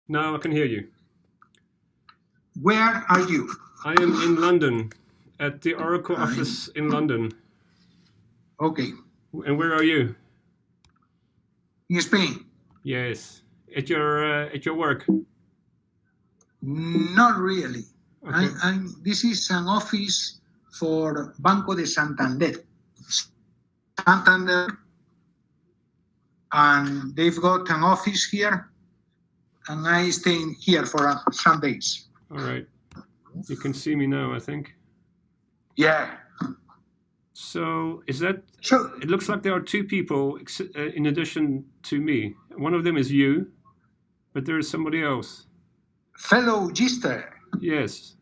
Now I can hear you. Where are you? I am in London, at the Oracle office in London. Okay. And where are you? In Spain? Yes. At your work? Not really. Okay. This is an office for Banco de Santander. Santander, and they've got an office here, and I stay here for some days. All right. You can see me now, I think. Yeah. So is that? So it looks like there are two people in addition to me. One of them is you, but there is somebody else. Fellow Gister. Yes.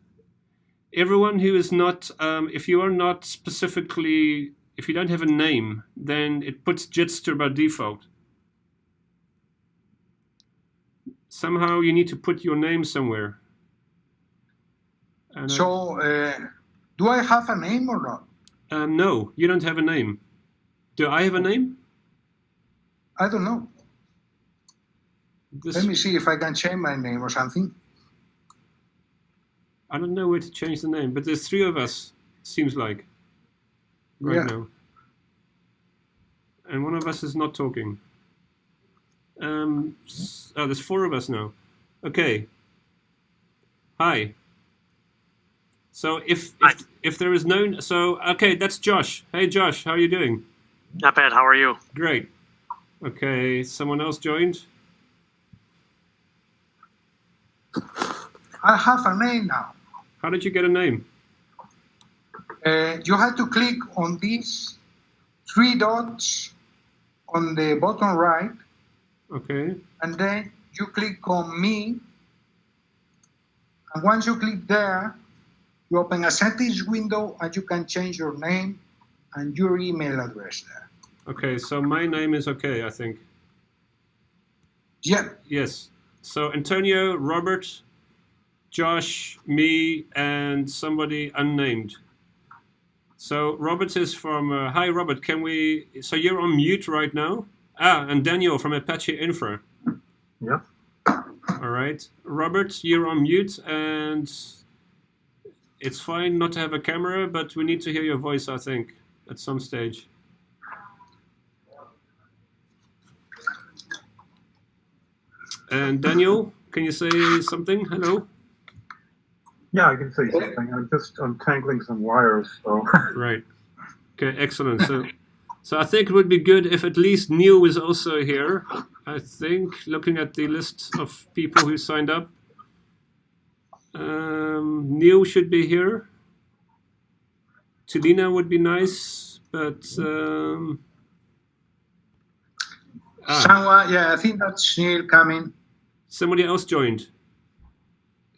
Everyone who is not, if you are not specifically, if you don't have a name, then it puts Jitster by default. Somehow you need to put your name somewhere. And so, do I have a name or not? No, you don't have a name. Do I have a name? I don't know. Let me see if I can change my name or something. I don't know where to change the name, but there's three of us, seems like, right now. And one of us is not talking. Oh, there's four of us now. Okay. Hi. So if there is no, so okay, that's Josh. Hey Josh, how are you doing? Not bad. How are you? Great. Okay, someone else joined. I have a name now. How did you get a name? You have to click on these three dots on the bottom right. Okay. And then you click on me. And once you click there, you open a settings window and you can change your name and your email address there. Okay, so my name is okay, I think. Yeah. Yes. So Antonio, Robert, Josh, me, and somebody unnamed. So Robert is from, hi Robert, can we, so you're on mute right now? And Daniel from Apache Infra. Yeah. All right. Robert, you're on mute, and it's fine not to have a camera, but we need to hear your voice, I think, at some stage. And Daniel, can you say something? Hello? Yeah, I can say something. I'm just untangling some wires, so. Right. Okay, excellent. So I think it would be good if at least Neil was also here. I think, looking at the list of people who signed up. Neil should be here. Tulina would be nice, but... Someone, yeah, I think that's Neil coming. Somebody else joined.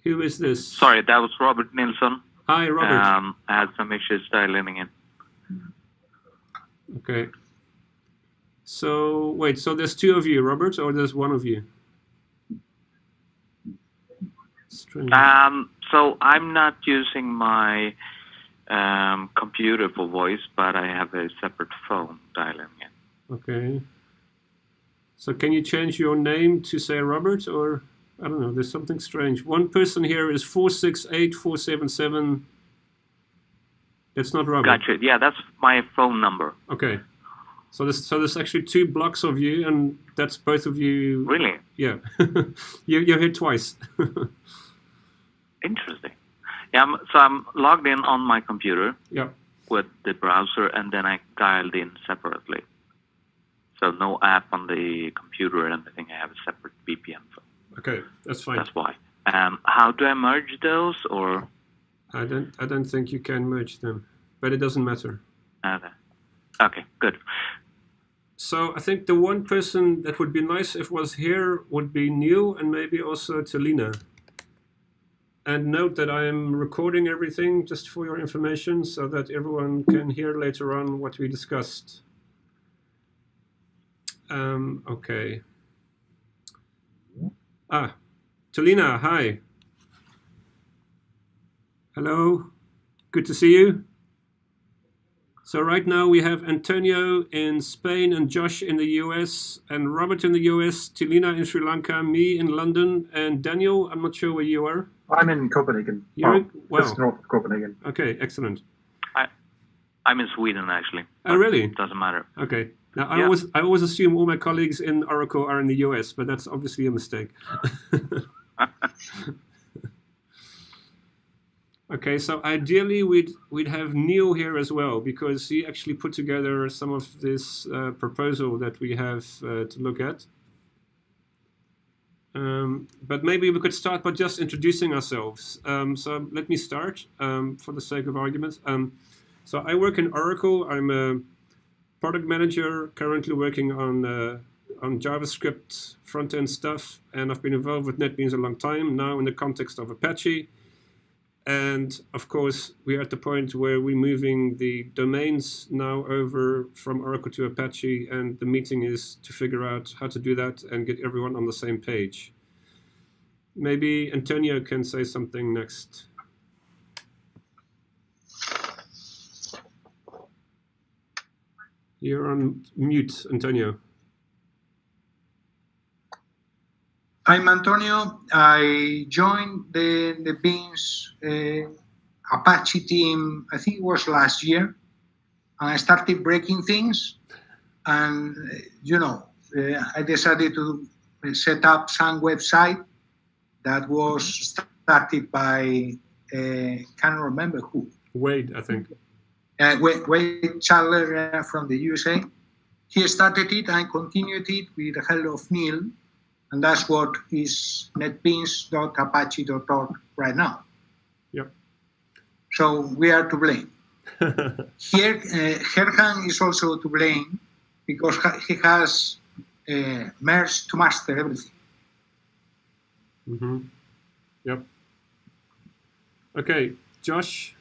Who is this? Sorry, that was Robert Nilsson. Hi, Robert. I had some issues dialing in. Okay. So, wait, so there's two of you, Robert, or there's one of you? Strange. So I'm not using my computer for voice, but I have a separate phone dialing in. Okay. So can you change your name to say Robert, or I don't know, there's something strange. One person here is 468477. That's not Robert. Gotcha. Yeah, that's my phone number. Okay. So there's actually two blocks of you, and that's both of you. Really? Yeah. You're here twice. Interesting. Yeah, so I'm logged in on my computer. Yeah. With the browser, and then I dialed in separately. So no app on the computer or anything. I have a separate VPN phone. Okay, that's fine. That's why. How do I merge those, or? I don't think you can merge them, but it doesn't matter. Okay, good. So I think the one person that would be nice if was here would be Neil, and maybe also Tulina. And note that I am recording everything just for your information, so that everyone can hear later on what we discussed. Okay. Tulina, hi. Hello. Good to see you. So right now we have Antonio in Spain and Josh in the US and Robert in the US, Tilina in Sri Lanka, me in London, and Daniel, I'm not sure where you are. I'm in Copenhagen. Just north of Copenhagen. Okay, excellent. I'm in Sweden, actually. Oh, really? Doesn't matter. Okay. Now, I always assume all my colleagues in Oracle are in the US, but that's obviously a mistake. Okay, so ideally we'd have Neil here as well, because he actually put together some of this proposal that we have to look at. But maybe we could start by just introducing ourselves. So let me start for the sake of argument. So I work in Oracle. I'm a product manager currently working on JavaScript front-end stuff, and I've been involved with NetBeans a long time, now in the context of Apache. And of course, we're at the point where we're moving the domains now over from Oracle to Apache, and the meeting is to figure out how to do that and get everyone on the same page. Maybe Antonio can say something next. You're on mute, Antonio. I'm Antonio. I joined the NetBeans Apache team, I think it was last year, and I started breaking things. And, I decided to set up some website that was started by, can't remember who. Wade, I think. Wade Chandler from the USA. He started it and continued it with the help of Neil. And that's what is netbeans.apache.org right now. Yep. So we are to blame. Here, Herhan is also to blame because he has merged to master everything. Mm-hmm. Yep. Okay, Josh.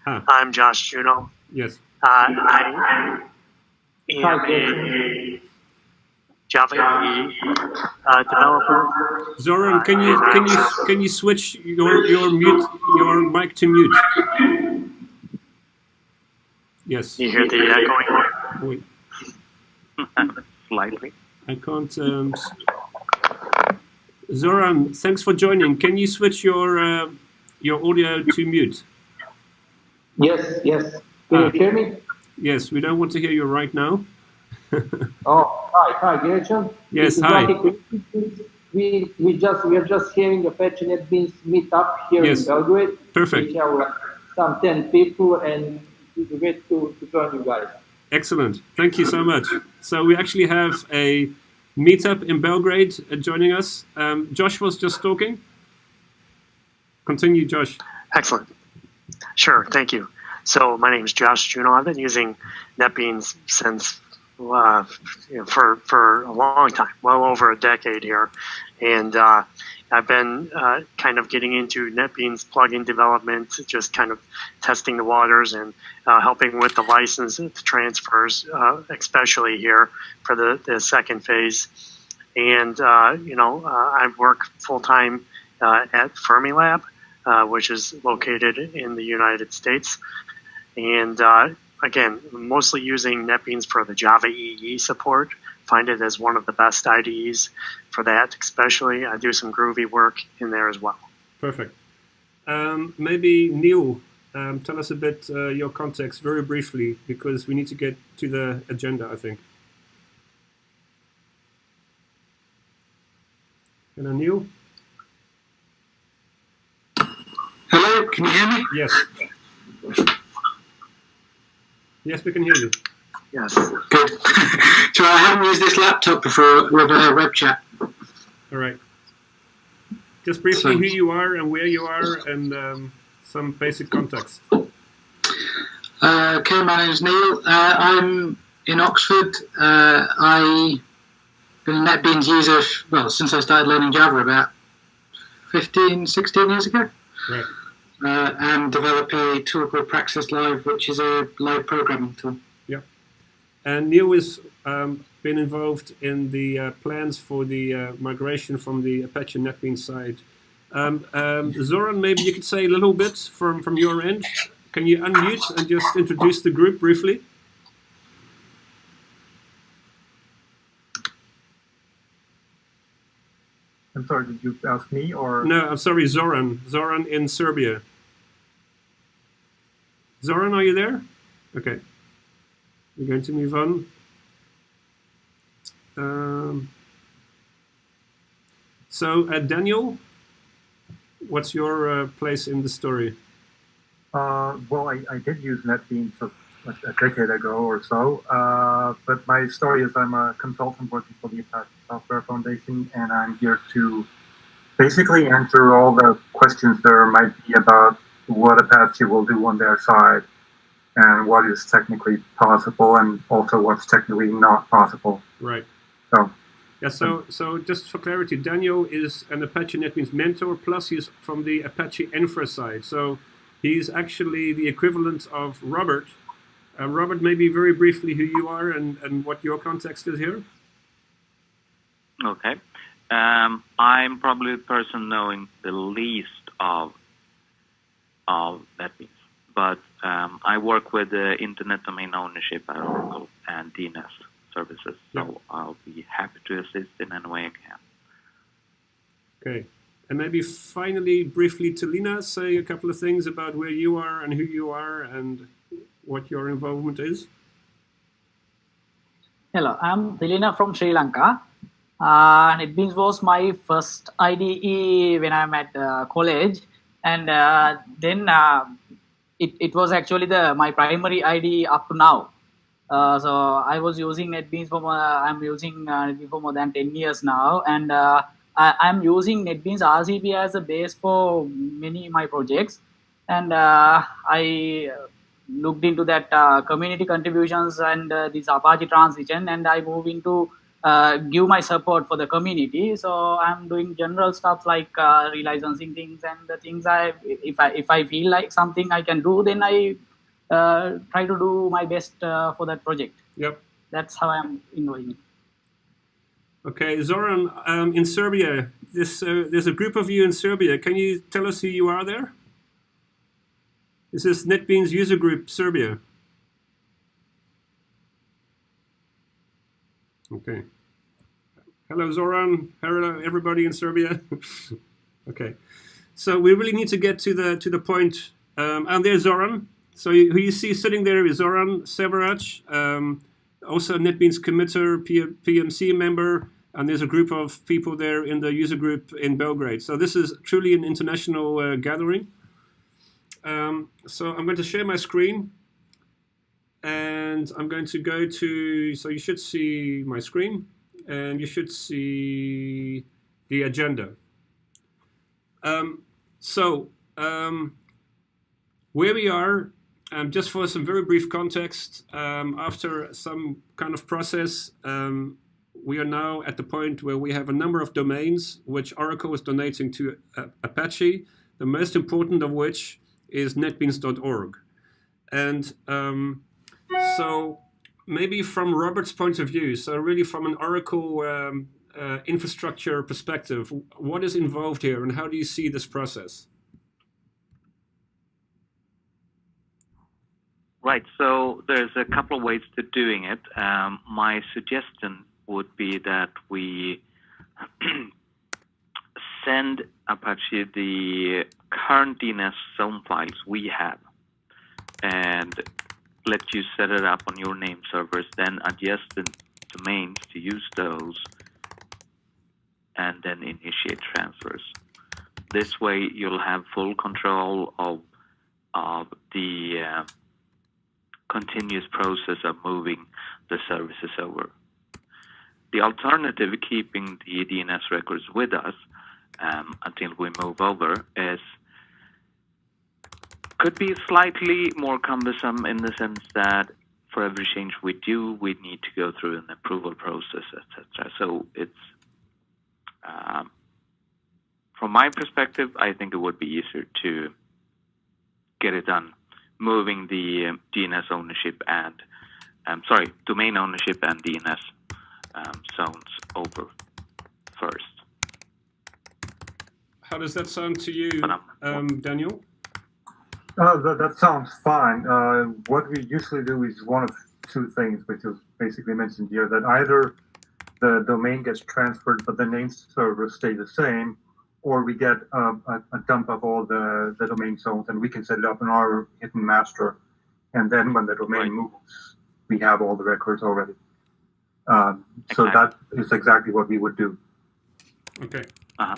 I'm Josh Juno. Yes. I am a Java EE developer. Zoran, can you switch your mic to mute? Yes. You hear the echoing? Wait. Slightly. I can't. Zoran, thanks for joining. Can you switch your audio to mute? Yes. Can you hear me? Yes, we don't want to hear you right now. Hi, Gershon. Yes, hi. We are just hearing Apache NetBeans meetup here in Belgrade. Perfect. We have some 10 people, and it's great to join you guys. Excellent. Thank you so much. So we actually have a meetup in Belgrade joining us. Josh was just talking. Continue, Josh. Excellent. Sure, thank you. So my name is Josh Juno. I've been using NetBeans since for a long time, well over a decade here, and I've been kind of getting into NetBeans plugin development, just kind of testing the waters and helping with the license transfers, especially here for the second phase. And I work full time at Fermilab, which is located in the United States, and again, mostly using NetBeans for the Java EE support. Find it as one of the best IDEs for that, especially. I do some Groovy work in there as well. Perfect. Maybe Neil, tell us a bit your context very briefly, because we need to get to the agenda, I think. Hello, Neil? Hello, can you hear me? Yes. Yes, we can hear you. Yes. Good. So I haven't used this laptop before with a web chat. All right. Just briefly who you are and where you are and some basic context. Okay, my name's Neil. I'm in Oxford. I've been a NetBeans user, since I started learning Java about 15, 16 years ago. Right. And develop a tool called Praxis Live, which is a live programming tool. Yeah. And Neil has been involved in the plans for the migration from the Apache NetBeans side. Zoran, maybe you could say a little bit from your end. can you unmute and just introduce the group briefly? I'm sorry, did you ask me or? No, I'm sorry, Zoran. Zoran in Serbia. Zoran, are you there? Okay. We're going to move on. Daniel, what's your place in the story? Well, I did use NetBeans a decade ago or so, but my story is I'm a consultant working for the Apache Software Foundation, and I'm here to basically answer all the questions there might be about what Apache will do on their side and what is technically possible and also what's technically not possible. Right. So. Yeah, so just for clarity, Daniel is an Apache NetBeans mentor, plus he's from the Apache Infra side. So he's actually the equivalent of Robert. Robert, maybe very briefly who you are and what your context is here. Okay. I'm probably the person knowing the least of NetBeans, but I work with Internet Domain Ownership at Oracle and DNS services, so I'll be happy to assist in any way I can. Okay. And maybe finally, briefly to Lina, say a couple of things about where you are and who you are and what your involvement is. Hello, I'm Lina from Sri Lanka. NetBeans was my first IDE when I'm at college, and then it was actually my primary IDE up to now. So I was using NetBeans I'm using NetBeans for more than 10 years now, and I'm using NetBeans RCP as a base for many of my projects. And I looked into that community contributions and this Apache transition, and I move into give my support for the community. So I'm doing general stuff like relicensing things and the things if I feel like something I can do, then I try to do my best for that project. Yep. That's how I'm involved. Okay, Zoran, in Serbia, there's a group of you in Serbia. Can you tell us who you are there? This is NetBeans User Group Serbia. Okay. Hello, Zoran. Hello, everybody in Serbia. Okay. So we really need to get to the point. And there's Zoran. So who you see sitting there is Zoran Severac, also NetBeans committer, PMC member, and there's a group of people there in the user group in Belgrade. So this is truly an international gathering. So I'm going to share my screen, and I'm going to go to, so you should see my screen, and you should see the agenda. Where we are, just for some very brief context, after some kind of process, we are now at the point where we have a number of domains which Oracle is donating to Apache, the most important of which is netbeans.org. And so maybe from Robert's point of view, so really from an Oracle infrastructure perspective, what is involved here and how do you see this process? Right, so there's a couple of ways to doing it. My suggestion would be that we send Apache the current DNS zone files we have and let you set it up on your name servers, then adjust the domains to use those, and then initiate transfers. This way you'll have full control of the continuous process of moving the services over. The alternative, keeping the DNS records with us until we move over, could be slightly more cumbersome in the sense that for every change we do, we need to go through an approval process, etc. So it's, from my perspective, I think it would be easier to get it done moving the DNS ownership and, domain ownership and DNS zones over first. How does that sound to you, Daniel? That sounds fine. What we usually do is one of two things, which is basically mentioned here, that either the domain gets transferred, but the name servers stay the same, or we get a dump of all the domain zones, and we can set it up in our hidden master. And then when the domain moves, we have all the records already. So that is exactly what we would do. Okay. Uh-huh.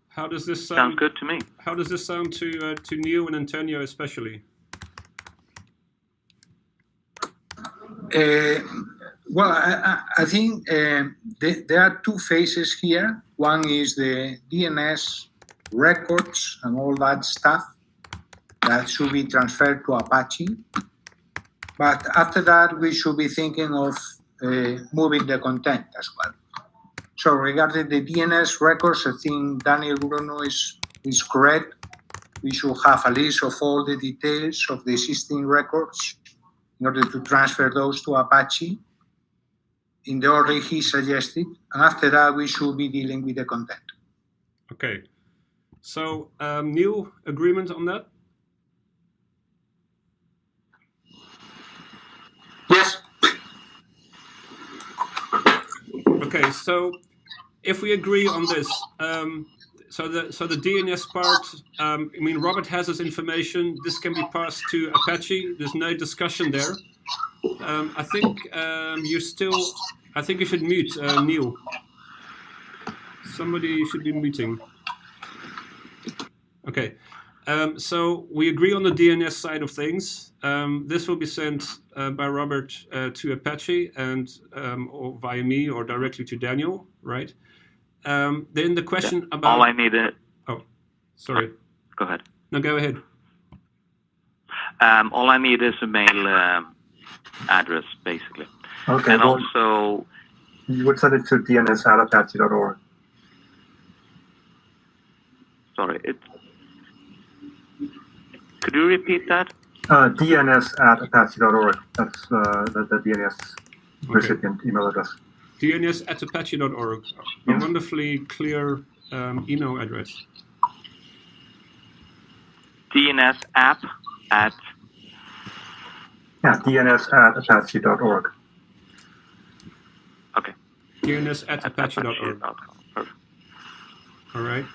How does this sound? Sounds good to me. How does this sound to Neil and Antonio especially? Well, I think there are two phases here. One is the DNS records and all that stuff that should be transferred to Apache. But after that, we should be thinking of moving the content as well. So regarding the DNS records, I think Daniel Bruno is correct. We should have a list of all the details of the existing records in order to transfer those to Apache in the order he suggested. And after that, we should be dealing with the content. Okay. So, Neil, agreement on that? Yes. Okay, so if we agree on this, so the DNS part, I mean, Robert has this information. This can be passed to Apache. There's no discussion there. I think I think you should mute Neil. Somebody should be muting. Okay. So we agree on the DNS side of things. This will be sent by Robert to Apache and or via me or directly to Daniel, right? Then the question about... All I need is... Oh, sorry. Go ahead. No, go ahead. All I need is a mail address, basically. Okay. And well, also... You would send it to dns@apache.org. Sorry, could you repeat that? dns@apache.org. That's the DNS recipient email address. dns@apache.org. A wonderfully clear email address. DNS app at... Yeah, dns@apache.org. Okay. dns@apache.org. Perfect. All right.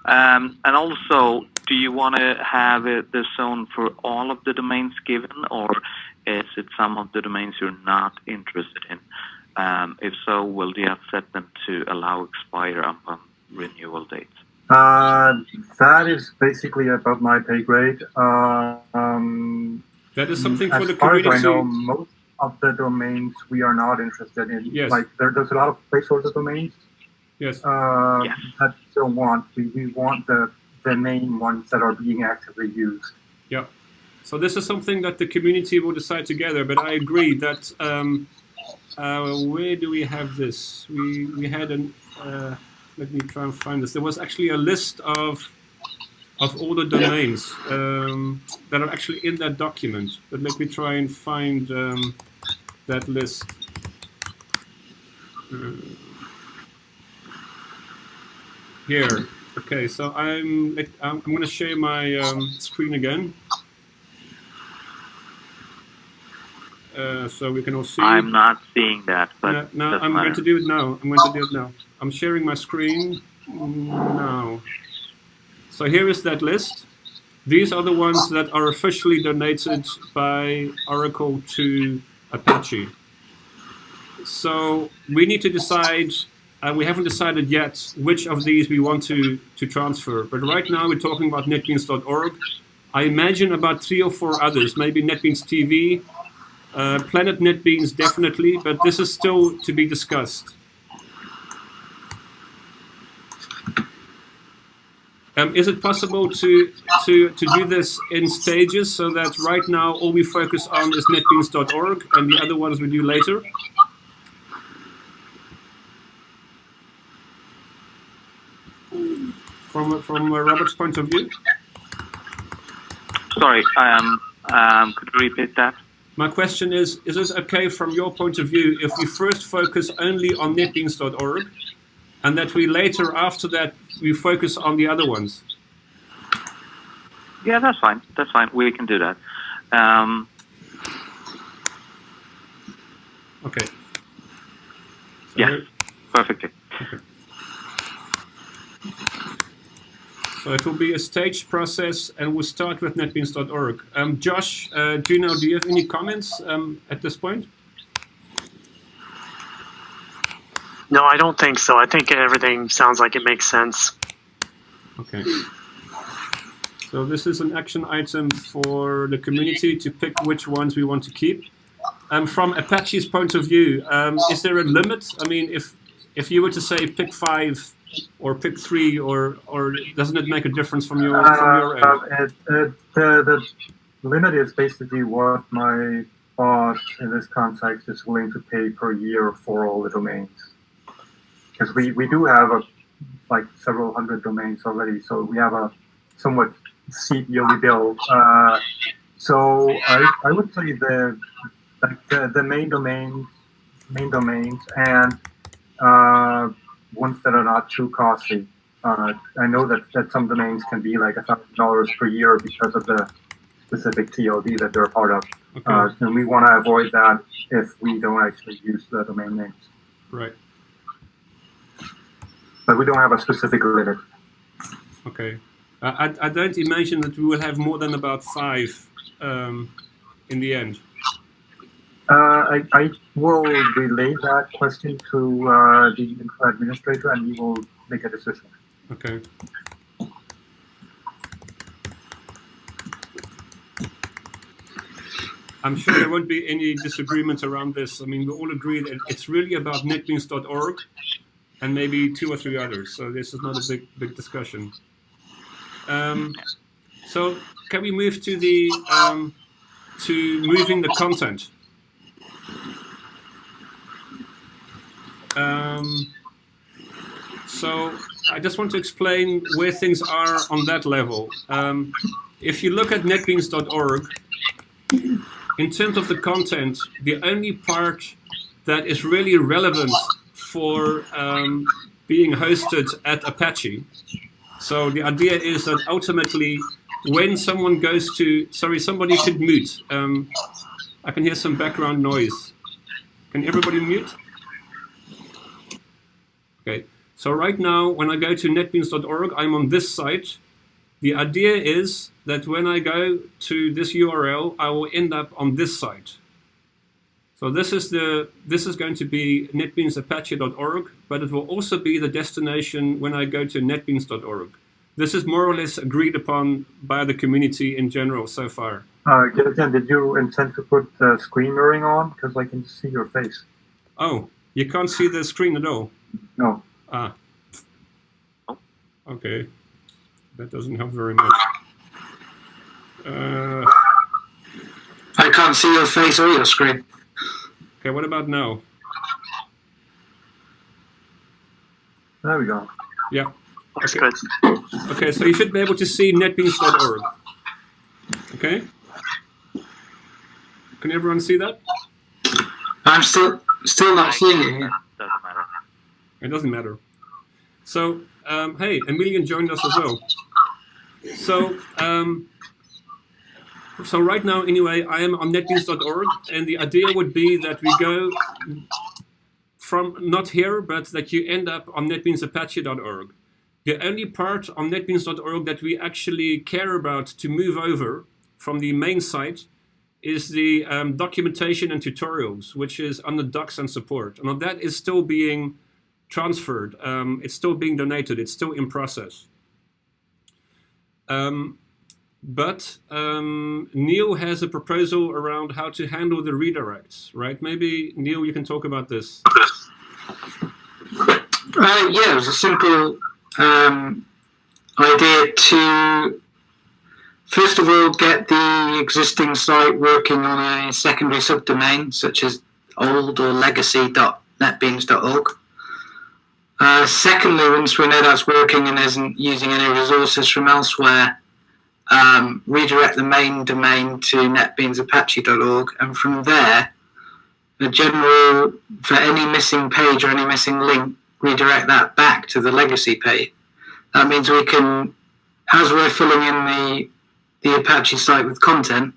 And also, do you want to have the zone for all of the domains given, or is it some of the domains you're not interested in? If so, will you have set them to allow expire upon renewal dates? That is basically above my pay grade. That is something for the As far community. as I know, most of the domains we are not interested in. Yes. Like there's a lot of placeholder domains. Yes. That we don't want. We want the main ones that are being actively used. Yeah. So this is something that the community will decide together. But I agree that where do we have this? We had an. Let me try and find this. There was actually a list of all the domains that are actually in that document. But let me try and find that list. Here. Okay, so I'm going to share my screen again, so we can all see. I'm not seeing that, but no, I'm going to do it now. I'm sharing my screen now. So here is that list. These are the ones that are officially donated by Oracle to Apache. So we need to decide. We haven't decided yet which of these we want to transfer. But right now we're talking about NetBeans.org. I imagine about 3 or 4 others, maybe NetBeans TV, Planet NetBeans definitely, but this is still to be discussed. Is it possible to do this in stages so that right now all we focus on is NetBeans.org and the other ones we do later? From Robert's point of view? Sorry, could you repeat that? My question is it okay from your point of view if we first focus only on netbeans.org and that we later, after that, we focus on the other ones? Yeah, that's fine. That's fine. We can do that. Okay. So Yes, perfectly. Okay. So it will be a staged process, and we'll start with NetBeans.org. Josh, Gino, do you have any comments at this point? No, I don't think so. I think everything sounds like it makes sense. Okay. So this is an action item for the community to pick which ones we want to keep. From Apache's point of view, is there a limit? I mean, if you were to say pick 5 or pick 3, or doesn't it make a difference from your end? The limit is basically what my boss in this context is willing to pay per year for all the domains. Because we do have like several hundred domains already, so we have a somewhat steep yearly bill. So I would say the main domains and ones that are not too costly. I know that some domains can be like $1,000 per year because of the specific TLD that they're a part of. Okay. And we want to avoid that if we don't actually use the domain names. Right. But we don't have a specific limit. Okay. I don't imagine that we will have more than about 5 in the end. I will relay that question to the administrator, and he will make a decision. Okay. I'm sure there won't be any disagreement around this. I mean, we all agree that it's really about NetBeans.org and maybe 2 or 3 others. So this is not a big discussion. So can we move to the to moving the content? So I just want to explain where things are on that level. If you look at NetBeans.org, in terms of the content, the only part that is really relevant for being hosted at Apache. So the idea is that ultimately, when someone goes to, sorry, somebody should mute. I can hear some background noise. Can everybody mute? Okay. So right now, when I go to netbeans.org, I'm on this site. The idea is that when I go to this URL, I will end up on this site. So this is going to be netbeansapache.org, but it will also be the destination when I go to netbeans.org. This is more or less agreed upon by the community in general so far. Gillian, did you intend to put screen mirroring on? Because I can see your face. Oh, you can't see the screen at all? No. Ah. Okay. That doesn't help very much. I can't see your face or your screen. Okay, what about now? There we go. Yeah. Looks Okay. good. Okay, so you should be able to see netbeans.org. Okay? Can everyone see that? I'm still not seeing it here. Doesn't matter. It doesn't matter. So, hey, Emilian joined us as well. So right now, anyway, I am on netbeans.org, and the idea would be that we go from not here, but that you end up on netbeansapache.org. The only part on netbeans.org that we actually care about to move over from the main site is the documentation and tutorials, which is under docs and support. And that is still being transferred. It's still being donated. It's still in process. But Neil has a proposal around how to handle the redirects, right? Maybe, Neil, you can talk about this. Yeah, it was a simple idea to, first of all, get the existing site working on a secondary subdomain, such as old or legacy.netbeans.org. Secondly, once we know that's working and isn't using any resources from elsewhere, redirect the main domain to netbeansapache.org, and from there, the general, for any missing page or any missing link, redirect that back to the legacy page. That means we can, as we're filling in the the Apache site with content,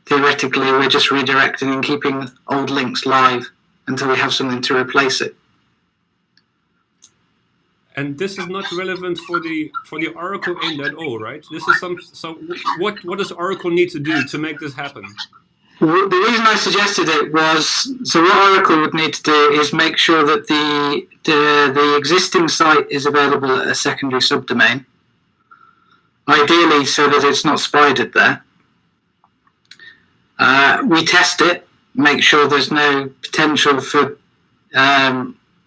theoretically we're just redirecting and keeping old links live until we have something to replace it. And this is not relevant for the Oracle end at all, right? This is so what does Oracle need to do to make this happen? Well, the reason I suggested it was, so what Oracle would need to do is make sure that the existing site is available at a secondary subdomain, ideally so that it's not spidered there. We test it, make sure there's no potential for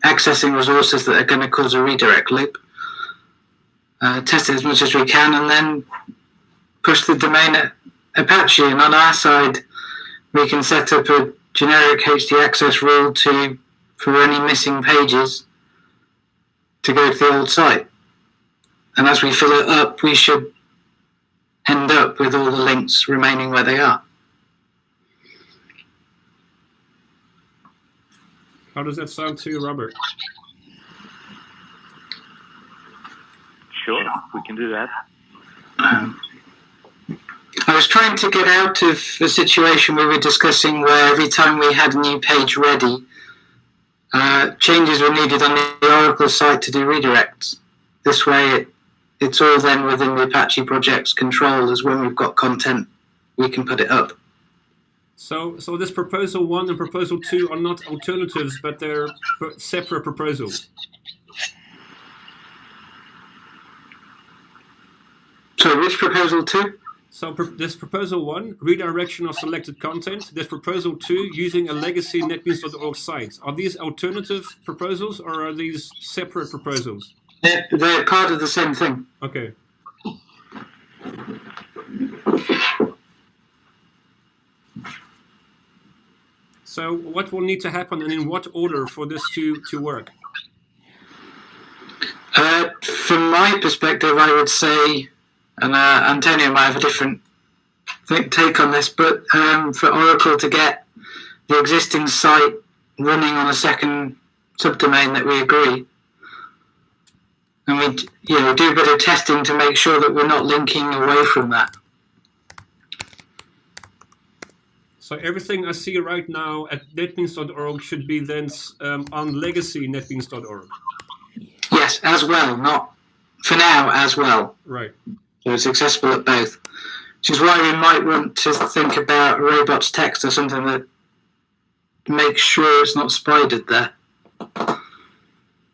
accessing resources that are going to cause a redirect loop. Test it as much as we can, and then push the domain at Apache. And on our side, we can set up a generic htaccess rule for any missing pages to go to the old site. And as we fill it up, we should end up with all the links remaining where they are. How does that sound to you, Robert? Sure, we can do that. I was trying to get out of the situation we were discussing where every time we had a new page ready, changes were needed on the Oracle site to do redirects. This way it's all then within the Apache project's control, as when we've got content, we can put it up. So this proposal 1 and proposal 2 are not alternatives, but they're separate proposals. So which proposal 2? So this proposal 1, redirection of selected content. This proposal 2, using a legacy NetBeans.org site. Are these alternative proposals or are these separate proposals? They're part of the same thing. Okay. So what will need to happen and in what order for this to work? From my perspective, I would say, and Antonio might have a different take on this, but for Oracle to get the existing site running on a second subdomain that we agree, and we do a bit of testing to make sure that we're not linking away from that. So everything I see right now at NetBeans.org should be then on legacy NetBeans.org. Yes, as well, not for now, as well. Right. So it's accessible at both. Which is why we might want to think about robots text or something that makes sure it's not spidered there.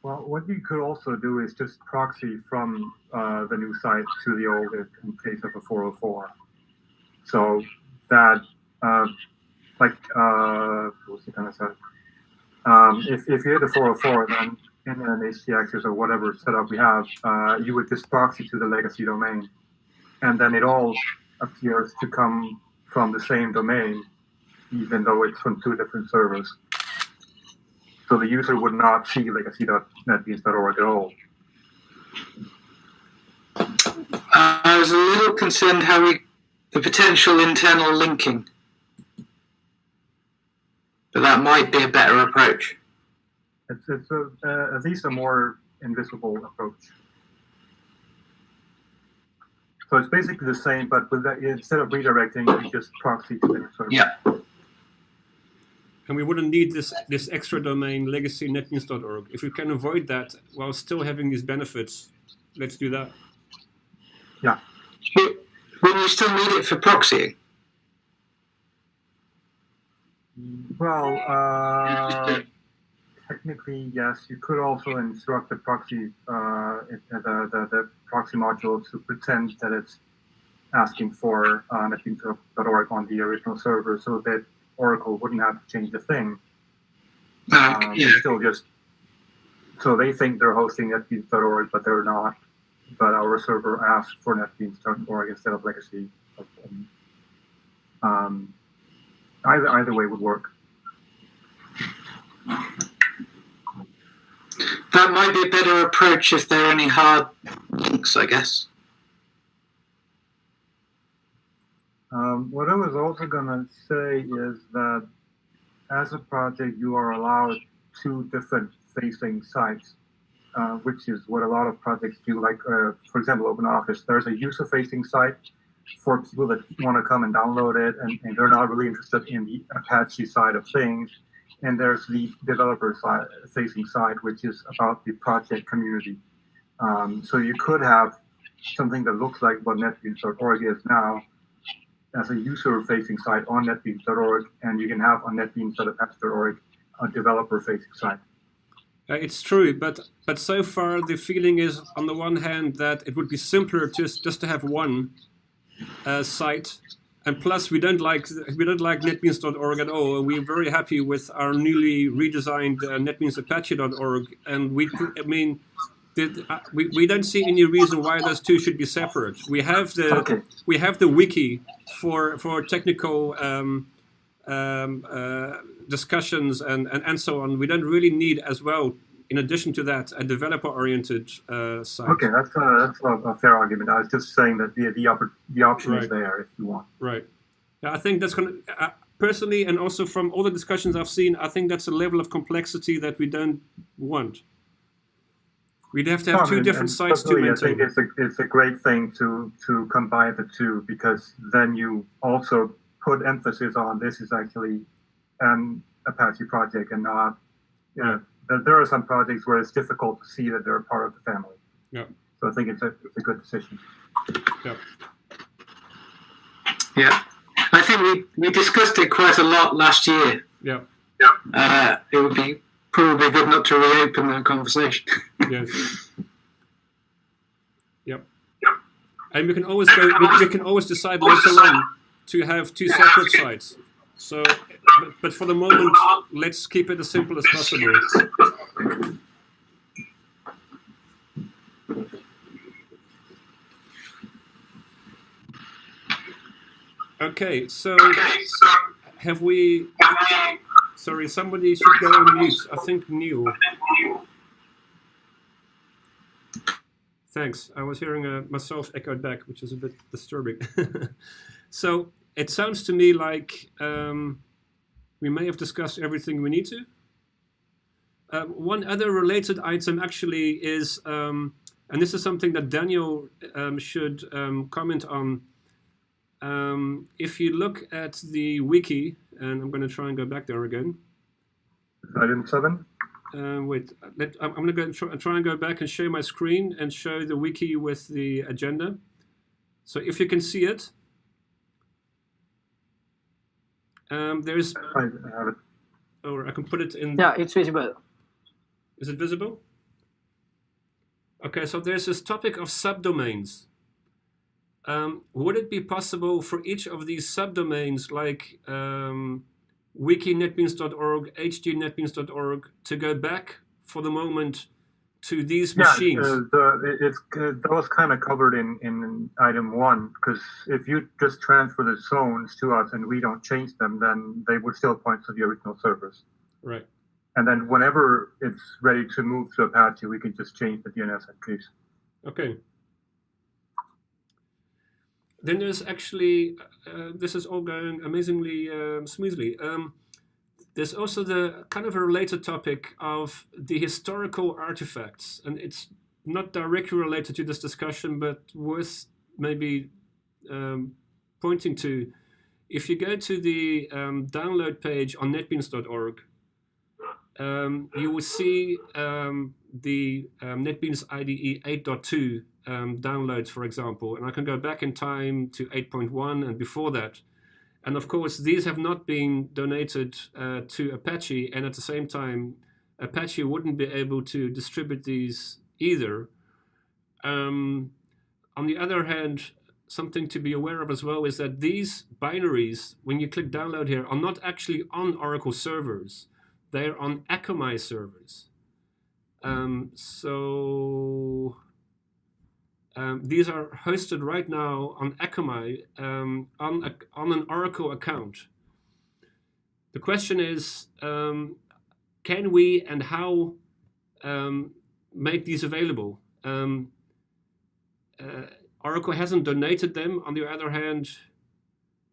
Well, what you could also do is just proxy from the new site to the old in case of a 404. So that, what was I going to say? If you had a 404, then in an htaccess or whatever setup we have, you would just proxy to the legacy domain, and then it all appears to come from the same domain, even though it's from 2 different servers. So the user would not see legacy.netbeans.org at all. I was a little concerned the potential internal linking, but that might be a better approach. It's at least a more invisible approach. So it's basically the same, but with that, instead of redirecting, you just proxy to the server. Yeah. And we wouldn't need this extra domain, legacy netbeans.org. If we can avoid that while still having these benefits, let's do that. Yeah. Will you still need it for proxying? Well, technically, yes. You could also instruct the proxy, the proxy module to pretend that it's asking for netbeans.org on the original server, so that Oracle wouldn't have to change a thing. Yeah. Still just, so they think they're hosting netbeans.org, but they're not. But our server asks for netbeans.org instead of legacy. Either way would work. That might be a better approach if there are any hard links, I guess. What I was also going to say is that as a project, you are allowed 2 different facing sites, which is what a lot of projects do. Like, for example, OpenOffice, there's a user-facing site for people that want to come and download it, and they're not really interested in the Apache side of things. And there's the developer side, facing side, which is about the project community. So you could have something that looks like what NetBeans.org is now as a user-facing site on NetBeans.org, and you can have on NetBeans.apache.org a developer-facing site. It's true, but so far the feeling is, on the one hand, that it would be simpler just to have one site, and plus we don't like NetBeans.org at all. We're very happy with our newly redesigned NetBeans.apache.org, and we don't see any reason why those two should be separate. We have the wiki for technical discussions and so on. We don't really need as well, in addition to that, a developer-oriented site. Okay, that's a fair argument. I was just saying that the option is there if you want. Right. Yeah, I think that's going to, personally, and also from all the discussions I've seen, I think that's a level of complexity that we don't want. We'd have to have two different sites to maintain. I think it's a great thing to combine the two, because then you also put emphasis on this is actually an Apache project and not, there are some projects where it's difficult to see that they're part of the family. Yeah. So I think it's a good decision. Yeah. Yeah. I think we discussed it quite a lot last year. Yeah. It would be probably good not to reopen that conversation. Yes. Yep. And we can always decide later on to have two separate sites. So, but for the moment, let's keep it as simple as possible. Okay, so have we? Sorry, somebody should go on mute. I think Neil. Thanks. I was hearing myself echoed back, which is a bit disturbing. So it sounds to me like we may have discussed everything we need to. One other related item actually is, and this is something that Daniel should comment on. If you look at the wiki, and I'm going to try and go back there again. Item 7. Wait, I'm going to try and go back and share my screen and show the wiki with the agenda. So if you can see it, there's. I have it. Or I can put it in. Yeah, it's visible. Is it visible? Okay, so there's this topic of subdomains. Would it be possible for each of these subdomains, like wiki netbeans.org, hdnetbeans.org, to go back for the moment to these machines? That was kind of covered in item 1, because if you just transfer the zones to us and we don't change them, then they would still point to the original servers. Right. And then whenever it's ready to move to Apache, we can just change the DNS entries. Okay. Then there's actually, this is all going amazingly smoothly. There's also the kind of a related topic of the historical artifacts. And it's not directly related to this discussion, but worth maybe pointing to. If you go to the download page on netbeans.org, you will see the NetBeans IDE 8.2 downloads, for example, and I can go back in time to 8.1 and before that. And of course, these have not been donated to Apache, and at the same time, Apache wouldn't be able to distribute these either. On the other hand, something to be aware of as well is that these binaries, when you click download here, are not actually on Oracle servers. They're on Akamai servers. These are hosted right now on Akamai on an Oracle account. The question is, can we and how make these available? Oracle hasn't donated them. On the other hand,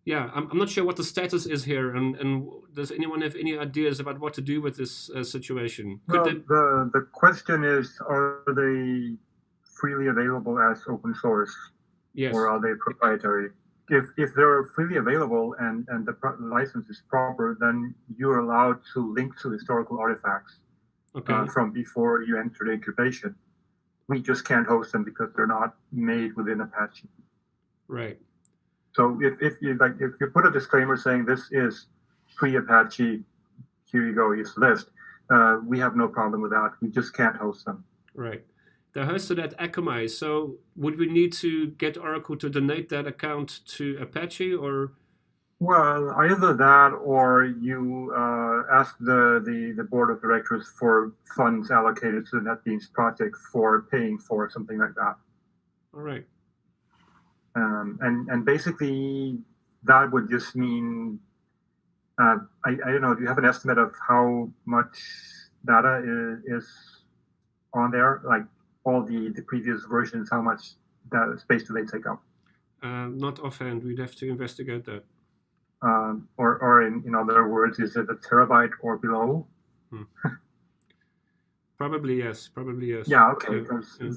yeah, I'm not sure what the status is here, and does anyone have any ideas about what to do with this situation? Well, the question is, are they freely available as open source? Yes. Or are they proprietary? if they're freely available and the license is proper, then you're allowed to link to historical artifacts from before you enter the incubation. We just can't host them because they're not made within Apache. Right. So if you put a disclaimer saying this is pre-Apache, here you go, here's the list. We have no problem with that. We just can't host them. Right. They're hosted at Akamai. So would we need to get Oracle to donate that account to Apache, or? Well, either that, or you ask the board of directors for funds allocated to the NetBeans project for paying for something like that. All right. And basically that would just mean, I don't know, do you have an estimate of how much data is on there? Like all the previous versions, how much data space do they take up? Not offhand, we'd have to investigate that. Or in other words, is it a terabyte or below? Probably yes. Yeah, okay.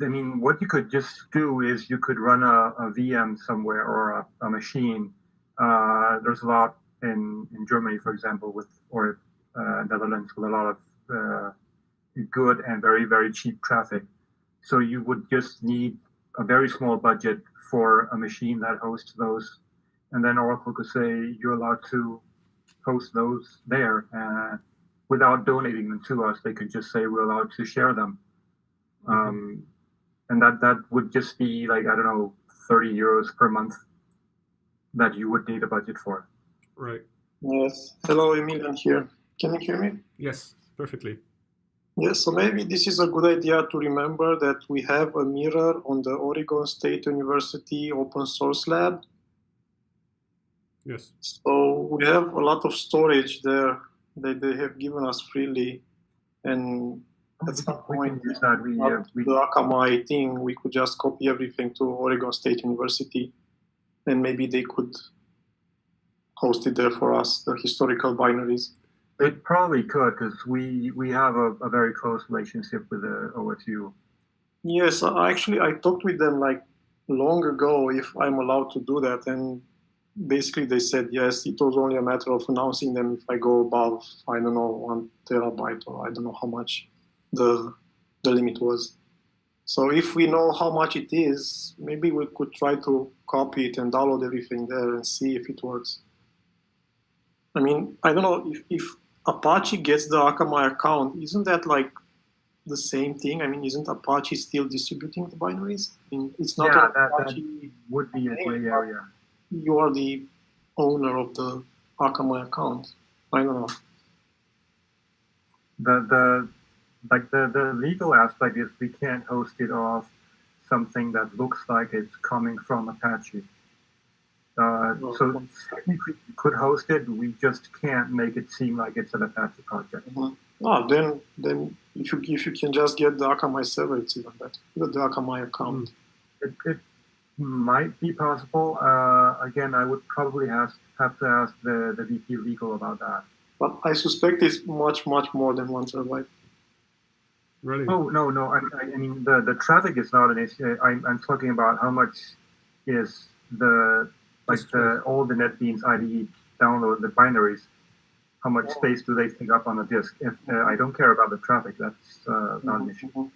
I mean, what you could just do is you could run a VM somewhere or a machine. There's a lot in Germany, for example, or Netherlands with a lot of good and very, very cheap traffic. So you would just need a very small budget for a machine that hosts those. And then Oracle could say, you're allowed to host those there. Without donating them to us, they could just say, we're allowed to share them. And that would just be like, I don't know, 30 euros per month that you would need a budget for. Right. Yes. Hello, Emilian here. Can you hear me? Yes, perfectly. Yes, so maybe this is a good idea to remember that we have a mirror on the Oregon State University open source lab. Yes. So we have a lot of storage there that they have given us freely. And at some point, the Akamai thing, we could just copy everything to Oregon State University, and maybe they could host it there for us, the historical binaries. They probably could, because we have a very close relationship with the OSU. Yes, actually, I talked with them like long ago if I'm allowed to do that, and basically they said yes. It was only a matter of announcing them if I go above, I don't know, 1 terabyte, or I don't know how much the limit was. So if we know how much it is, maybe we could try to copy it and download everything there and see if it works. I mean, I don't know if Apache gets the Akamai account, isn't that like the same thing? I mean, isn't Apache still distributing the binaries? I mean, it's not Apache. That would be a gray area. You are the owner of the Akamai account. I don't know. The legal aspect is we can't host it off something that looks like it's coming from Apache. So technically we could host it, we just can't make it seem like it's an Apache project. Then if you can just get the Akamai server, it's even better. The Akamai account. It might be possible. Again, I would probably have to ask the VP legal about that. But I suspect it's much more than 1 terabyte. Really? Oh no! I mean the traffic is not an issue. I'm talking about how much is all the NetBeans IDE download the binaries. How much space do they take up on the disk? If I don't care about the traffic, that's not an issue.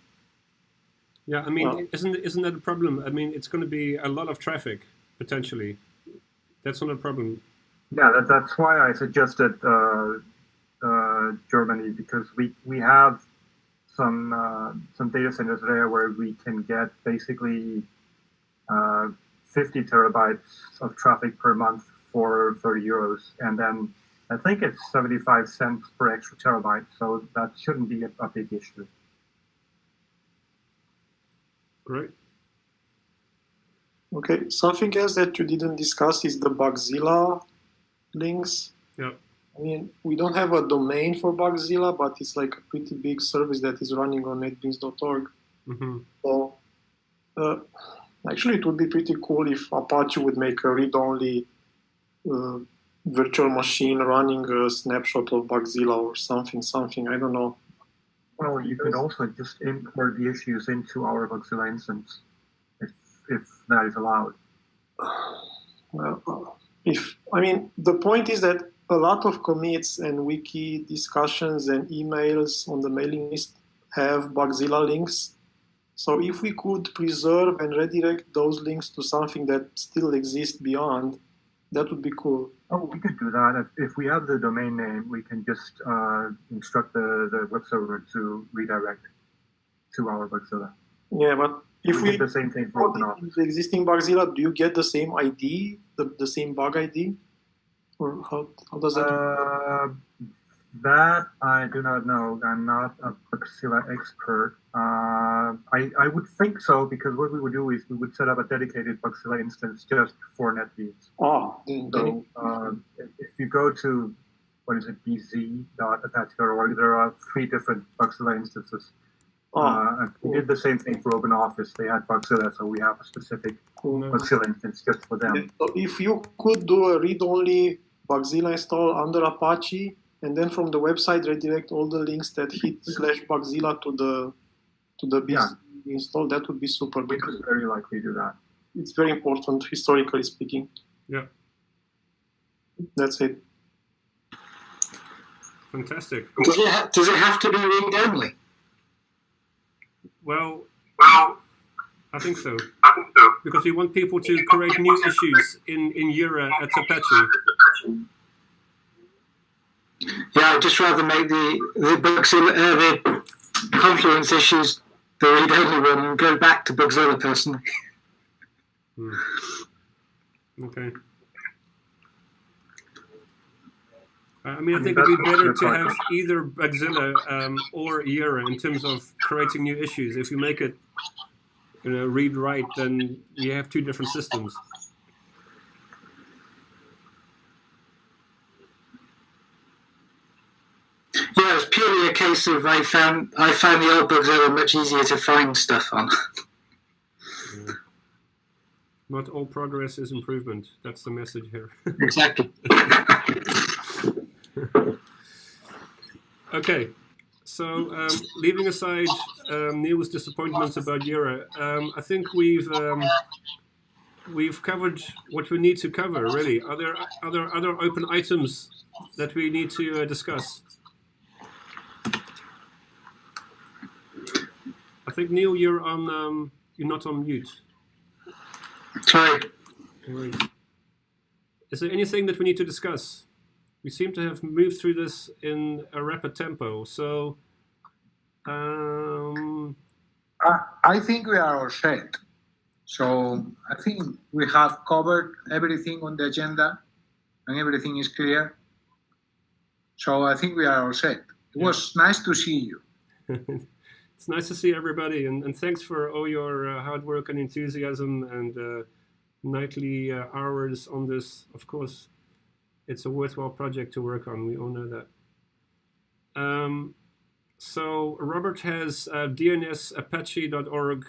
Yeah, I mean, isn't that a problem? I mean, it's going to be a lot of traffic potentially. That's not a problem. Yeah, that's why I suggested Germany, because we have some data centers there where we can get basically 50 terabytes of traffic per month for 30 euros, and then I think it's 75 cents per extra terabyte, so that shouldn't be a big issue. Great. Okay, something else that you didn't discuss is the Bugzilla links. Yeah. I mean, we don't have a domain for Bugzilla, but it's like a pretty big service that is running on netbeans.org. So actually, it would be pretty cool if Apache would make a read-only virtual machine running a snapshot of Bugzilla or something. I don't know. Well, you could also just import the issues into our Bugzilla instance, if that is allowed. The point is that a lot of commits and wiki discussions and emails on the mailing list have Bugzilla links. So if we could preserve and redirect those links to something that still exists beyond, that would be cool. Oh, we could do that. If we have the domain name, we can just instruct the web server to redirect to our Bugzilla. Yeah, but if we do the same thing for OpenOffice. The existing Bugzilla, do you get the same ID, the same bug ID? Or how does that that I do not know. I'm not a Bugzilla expert. I would think so, because what we would do is we would set up a dedicated Bugzilla instance just for NetBeans. So if you go to, bz.apache.org, there are 3 different Bugzilla instances. And we did the same thing for OpenOffice. They had Bugzilla, so we have a specific Bugzilla instance just for them. So if you could do a read-only Bugzilla install under Apache, and then from the website redirect all the links that hit /Bugzilla to the BC install, that would be super. We could very likely do that. It's very important, historically speaking. Yeah. That's it. Fantastic. Does it have to be read-only? Well, I think so. Because we want people to create new issues in Jura at Apache. Yeah, I'd just rather make the Bugzilla, the Confluence issues the read-only one and go back to Bugzilla personally. Okay. I think it'd be better to have either Bugzilla or Jura in terms of creating new issues. If you make it, read-write, then you have 2 different systems. Yeah, it's purely a case of I found the old Bugzilla much easier to find stuff on. Not all progress is improvement. That's the message here. Exactly. Okay, so leaving aside Neil's disappointments about Jura, I think we've covered what we need to cover. Really, are there other open items that we need to discuss? I think Neil, you're not on mute. Sorry. Right. Is there anything that we need to discuss? We seem to have moved through this in a rapid tempo, so I think we are all set. So I think we have covered everything on the agenda and everything is clear. So I think we are all set. It was nice to see you. It's nice to see everybody, and thanks for all your hard work and enthusiasm and nightly hours on this. Of course, it's a worthwhile project to work on. We all know that. So Robert has dnsapache.org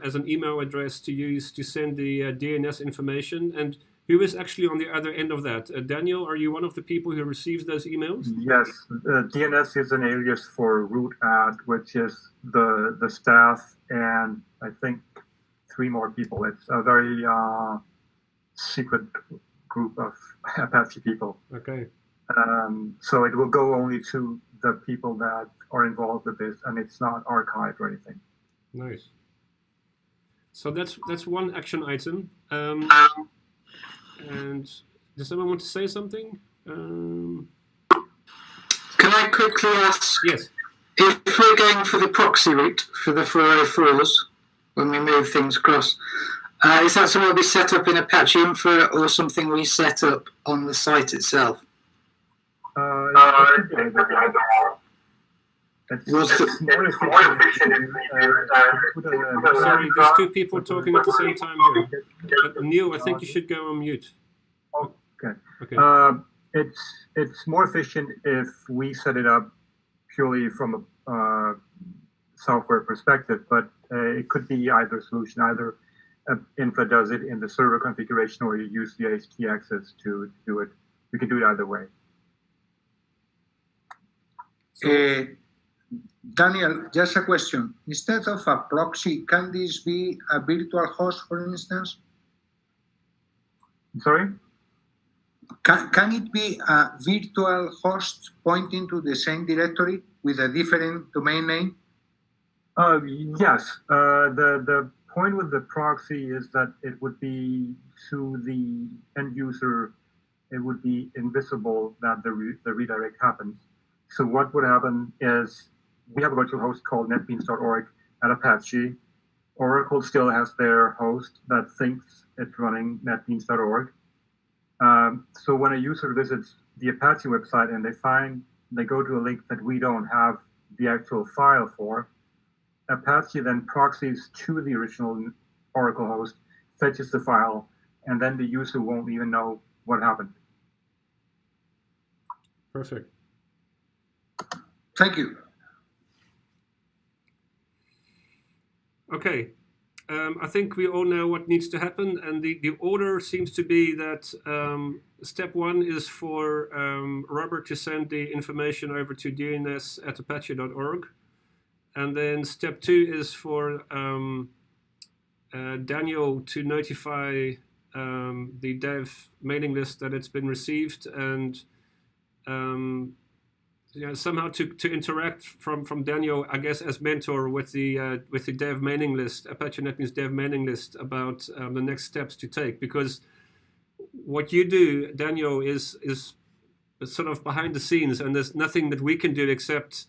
as an email address to use to send the DNS information. And who is actually on the other end of that? Daniel, are you one of the people who receives those emails? Yes, DNS is an alias for root at, which is the staff and I think 3 more people. It's a very secret group of Apache people. Okay. So it will go only to the people that are involved with this, and it's not archived or anything. Nice. So that's one action item. And does someone want to say something? Can I quickly ask? Yes. If we're going for the proxy route for the 404s, when we move things across, is that something that will be set up in Apache Infra or something we set up on the site itself? Sorry, there's 2 people talking at the same time here. Neil, I think you should go on mute. Okay. Okay. It's more efficient if we set it up purely from a software perspective, but it could be either solution. Either Infra does it in the server configuration, or you use the AST access to do it. We can do it either way. Daniel, just a question. Instead of a proxy, can this be a virtual host, for instance? Sorry? Can it be a virtual host pointing to the same directory with a different domain name? Yes. The point with the proxy is that it would be to the end user, it would be invisible that the redirect happens. So what would happen is we have a virtual host called NetBeans.org at Apache. Oracle still has their host that thinks it's running NetBeans.org. So when a user visits the Apache website and they go to a link that we don't have the actual file for, Apache then proxies to the original Oracle host, fetches the file, and then the user won't even know what happened. Perfect. Thank you. Okay. I think we all know what needs to happen, and the order seems to be that step one is for Robert to send the information over to dns@apache.org. And then step two is for Daniel to notify the dev mailing list that it's been received, and somehow to interact from Daniel, I guess, as mentor with the dev mailing list, Apache NetBeans dev mailing list, about the next steps to take. Because what you do, Daniel, is sort of behind the scenes, and there's nothing that we can do except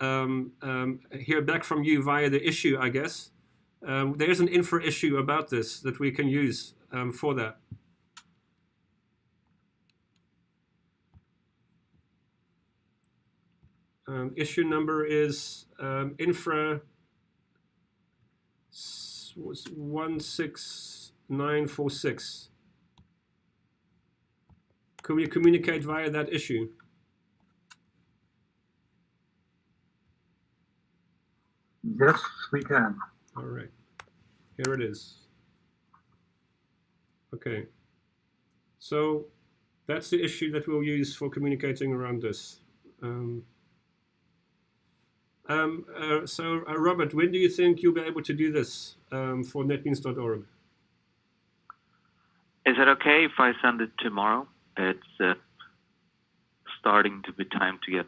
hear back from you via the issue, I guess. There is an infra issue about this that we can use for that. Issue number is infra 16946. Can we communicate via that issue? Yes, we can. All right. Here it is. Okay. So that's the issue that we'll use for communicating around this. So Robert, when do you think you'll be able to do this for netbeans.org? Is it okay if I send it tomorrow? It's starting to be time to get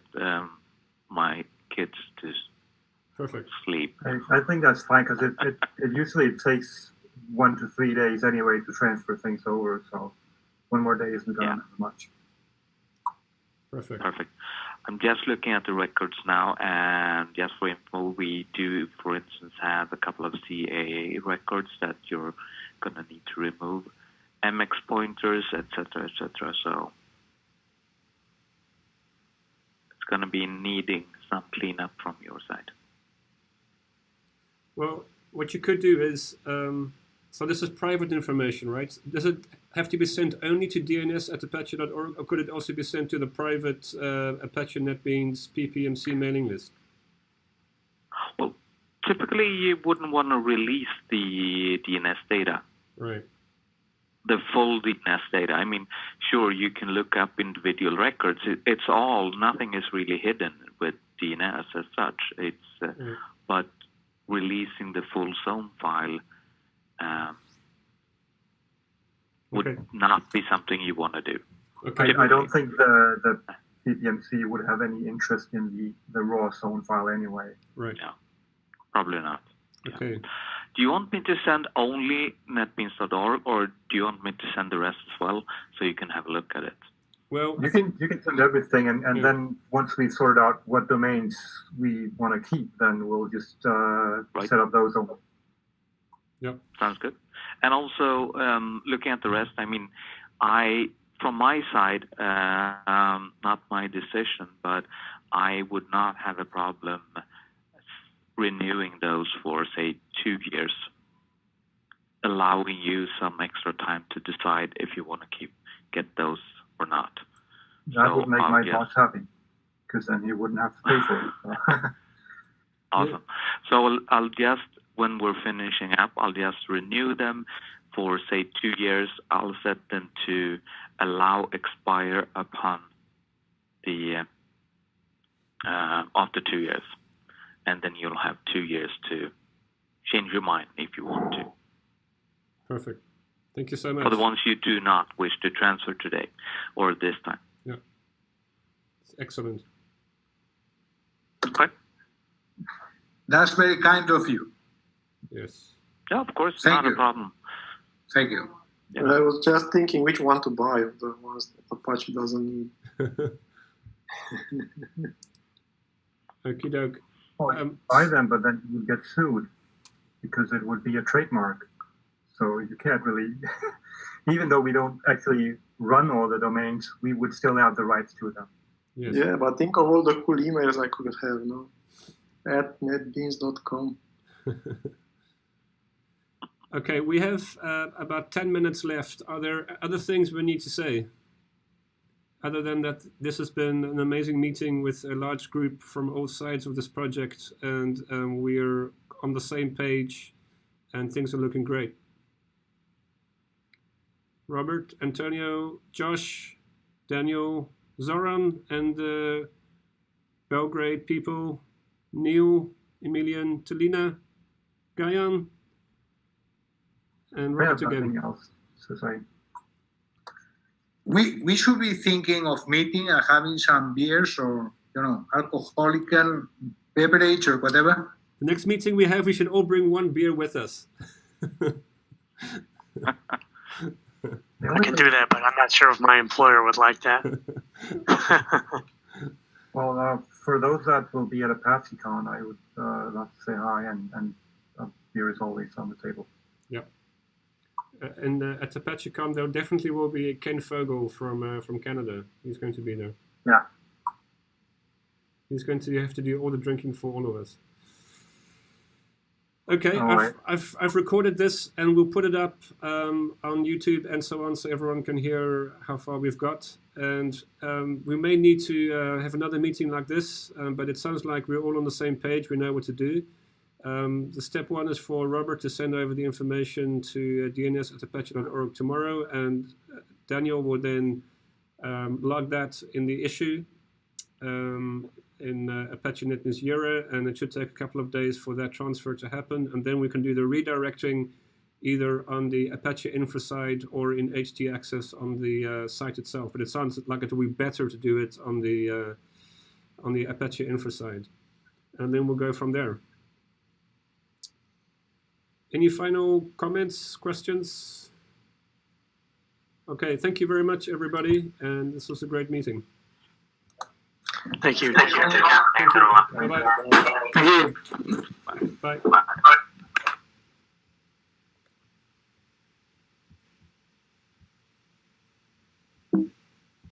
my kids to sleep. I think that's fine, because it usually takes 1 to 3 days anyway to transfer things over. So 1 more day isn't going to have much. Perfect. I'm just looking at the records now, and just for info, we do, for instance, have a couple of CAA records that you're going to need to remove, MX pointers, etc., etc. So it's going to be needing some cleanup from your side. Well, what you could do is, so this is private information, right? Does it have to be sent only to dns@apache.org, or could it also be sent to the private Apache NetBeans PPMC mailing list? Well, typically you wouldn't want to release the DNS data. Right. The full DNS data. I mean, sure, you can look up individual records. It's all, nothing is really hidden with DNS as such. It's, but releasing the full zone file would not be something you want to do. Okay. I don't think the PPMC would have any interest in the raw zone file anyway. Right. Yeah, probably not. Okay. Yeah. Do you want me to send only netbeans.org, or do you want me to send the rest as well, so you can have a look at it? Well, you can send everything, and then once we sort out what domains we want to keep, then we'll just set up those over. Yep. Sounds good. And also, looking at the rest, I mean, from my side, not my decision, but I would not have a problem renewing those for, say, 2 years, allowing you some extra time to decide if you want to get those or not. That would make my boss happy, because then he wouldn't have to pay for it. Awesome. So I'll just, when we're finishing up, I'll just renew them for, say, 2 years. I'll set them to allow expire upon the after 2 years, and then you'll have 2 years to change your mind if you want to. Perfect. Thank you so much. For the ones you do not wish to transfer today or this time. Yeah. It's excellent. Okay. That's very kind of you. Yes. Yeah, of course, Thank not you. a problem. Thank you. Yeah. I was just thinking which one to buy, the ones that Apache doesn't need. Okie doke. Buy them, but then you get sued because it would be a trademark. So you can't really, even though we don't actually run all the domains, we would still have the rights to them. Yes. Yeah, but think of all the cool emails I could have, no? At netbeans.com. Okay, we have about 10 minutes left. Are there other things we need to say? Other than that, this has been an amazing meeting with a large group from all sides of this project, and we're on the same page, and things are looking great. Robert, Antonio, Josh, Daniel, Zoran, and the Belgrade people, Neil, Emilian, Talina, Gayan, and Robert again. Else to say. We should be thinking of meeting and having some beers or, alcoholic beverage or whatever. The next meeting we have, we should all bring one beer with us. I can do that, but I'm not sure if my employer would like that. Well, for those that will be at ApacheCon, I would love to say hi, and beer is always on the table. Yeah. And at ApacheCon, there definitely will be Ken Fogel from Canada. He's going to be there. Yeah. He's going to have to do all the drinking for all of us. Okay, right. I've recorded this and we'll put it up on YouTube and so on, so everyone can hear how far we've got. And we may need to have another meeting like this, but it sounds like we're all on the same page. We know what to do. The step one is for Robert to send over the information to dns@apache.org tomorrow, and Daniel will then log that in the issue in Apache NetBeans Euro, and it should take a couple of days for that transfer to happen, and then we can do the redirecting either on the Apache infra side or in HT access on the site itself. But it sounds like it will be better to do it on the Apache infra side, and then we'll go from there. Any final comments, questions? Okay, thank you very much, everybody, and this was a great meeting. Thank you. Thank you. Bye-bye. Thank you. Bye. Bye.